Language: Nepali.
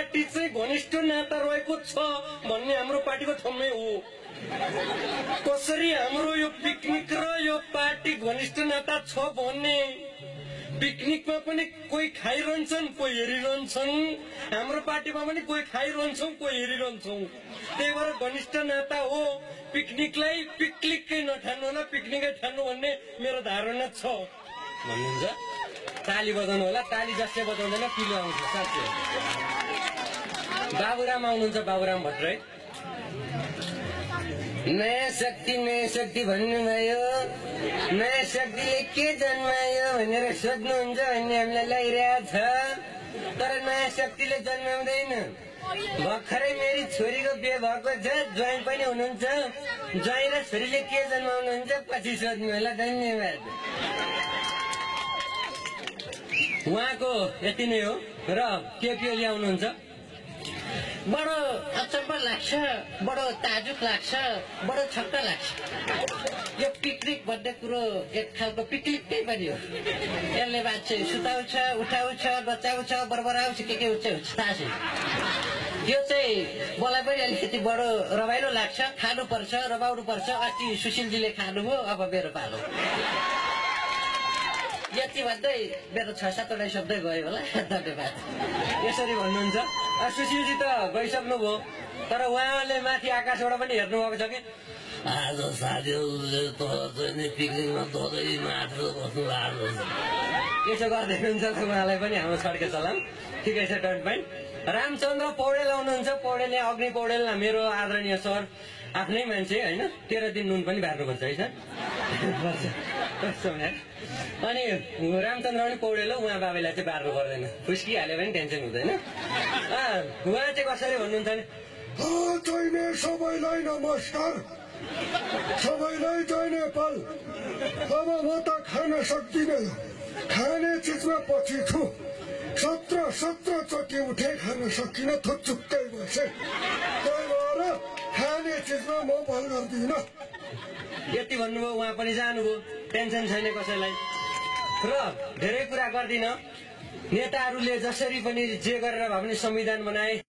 पार्टी चाहिँ घनिष्ठ नाता रहेको छ भन्ने हाम्रो पार्टीको ठम्मै हो। कसरी हाम्रो यो पिकनिक र यो पार्टी घनिष्ठ नाता छ भन्ने पिकनिकमा पनि कोही खाइरहन्छन् कोही हेरिरहन्छन्, हाम्रो पार्टीमा पनि कोही खाइरहन्छौँ कोही हेरिरहन्छौँ। त्यही भएर घनिष्ठ नाता हो। पिकनिकलाई पिकनिकै नठान्नु होला, पिकनिकै ठान्नु भन्ने मेरो धारणा छ भन्नुहुन्छ। ताली बजाउनु होला, ताली जसले बजाउँदैन पिलो आउँछ। साँच्चै बाबुराम आउनुहुन्छ, बाबुराम भट्टराई। नयाँ शक्ति भन्नुभयो, नयाँ शक्तिले के जन्मायो भनेर सोध्नुहुन्छ भन्ने हामीलाई लागिरहेको छ। तर नयाँ शक्तिले जन्माउँदैन। भर्खरै मेरी छोरीको बिहे भएको छ, ज्वाइँ पनि हुनुहुन्छ। ज्वाइँ र छोरीले के जन्माउनुहुन्छ पछि सोध्नु होला। धन्यवाद। उहाँको यति नै हो। र केपी ओली आउनुहुन्छ। बडो अचम्म लाग्छ, बडो ताजुब लाग्छ, बडो छक्क लाग्छ। यो पिकनिक भन्ने कुरो एक खालको पिकनिकै पनि हो। यसले मान्छे सुताउँछ, उठाउँछ, बचाउँछ, बरबराउँछ, के हुन्छ थाहा छैन। यो चाहिँ मलाई पनि अलिकति बडो रमाइलो लाग्छ। खानुपर्छ, रमाउनु पर्छ। अस्ति सुशीलजीले खानुभयो, अब मेरो पालो। यति भन्दै मेरो 6-7 शब्द गयो होला। धन्यवाद। यसरी भन्नुहुन्छ। सुशीलजी त गइसक्नुभयो, तर उहाँले माथि आकाशबाट पनि हेर्नु भएको छ कि आज साथीहरूले चाहिँ पिकनिकमा ददै मात्र बस्नु भएको छ। यसो गर्दै हुनुहुन्छ त उहाँलाई पनि हाम्रो सड्के सलाम। ठिकै छ, डन्ट माइन्ड। रामचन्द्र पौडेल आउनुहुन्छ। पौडेलले अग्नि पौडेल मेरो आदरणीय सर, आफ्नै मान्छे होइन। 13 दिन नुन पनि बार्नुपर्छ है सर। अनि रामचन्द्र पनि पौडेल हो, उहाँ बाबैलाई चाहिँ बार्नु पर्दैन। फुस्किहाल्यो भने टेन्सन हुँदैन। उहाँ चाहिँ कसरी भन्नुहुन्छ भने चाहिने सबैलाई नमस्कार, सबैलाई जय नेपाल। अब म त खान सक्दिनँ, खाने चिजमा पछि छु। 17 चोटि उठे खान सकिनँ, थुचुक्कै बसे। त्यही भएर खाने चिजमा म बल गर्दिनँ। यति भन्नुभयो, उहाँ पनि जानुभयो। टेन्सन छैन कसैलाई। र धेरै कुरा गर्दिन। नेताहरूले जसरी पनि जे गरेर भए पनि संविधान बनाए।